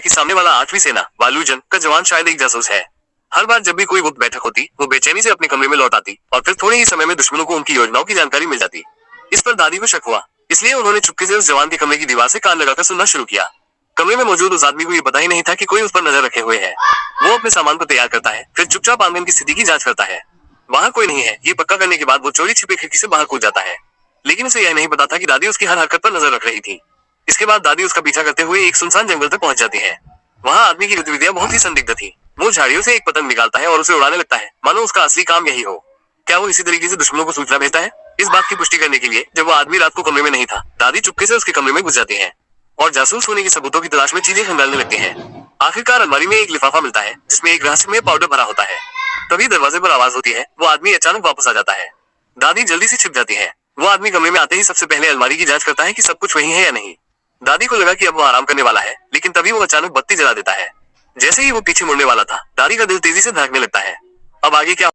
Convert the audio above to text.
कि सामने वाला 8वीं सेना वालुजन का जवान शायद एक जासूस है। हर बार जब भी कोई गुप्त बैठक होती, वो बेचैनी से अपने कमरे में लौट आती और फिर थोड़े ही समय में दुश्मनों को उनकी योजनाओं की जानकारी मिल जाती। इस पर दादी को शक हुआ, इसलिए उन्होंने चुपके से उस जवान के कमरे की दीवार से कान लगाकर सुनना शुरू किया। कमरे में मौजूद उस आदमी को ये पता ही नहीं था कि कोई उस पर नजर रखे हुए है। वो अपने सामान को तैयार करता है, फिर चुपचाप आंगन की स्थिति की जांच करता है। वहाँ कोई नहीं है, ये पक्का करने के बाद वो चोरी छिपे खिड़की से बाहर कूद जाता है। लेकिन उसे यह नहीं पता था कि दादी उसकी हर हरकत पर नजर रख रही थी। इसके बाद दादी उसका पीछा करते हुए एक सुनसान जंगल तक पहुंच जाती है। वहाँ आदमी की गतिविधियां बहुत ही संदिग्ध थी। वो झाड़ियों से एक पतंग निकालता है और उसे उड़ाने लगता है, मानो उसका असली काम यही हो। क्या वो इसी तरीके से दुश्मनों को सूचना भेजता है? इस बात की पुष्टि करने के लिए जब वो आदमी रात को कमरे में नहीं था, दादी चुपके से उसके कमरे में घुस जाती है और जासूस होने के सबूतों की तलाश में चीजें खंगालने लगती हैं। आखिरकार अलमारी में एक लिफाफा मिलता है जिसमें एक रहस्यमय पाउडर भरा होता है। तभी दरवाजे पर आवाज होती है, वो आदमी अचानक वापस आ जाता है। दादी जल्दी से छिप जाती है। वो आदमी कमरे में आते ही सबसे पहले अलमारी की जांच करता है कि सब कुछ वही है या नहीं। दादी को लगा कि अब वो आराम करने वाला है, लेकिन तभी वो अचानक बत्ती जला देता है। जैसे ही वो पीछे मुड़ने वाला था, दादी का दिल तेजी से धड़कने लगता है। अब आगे क्या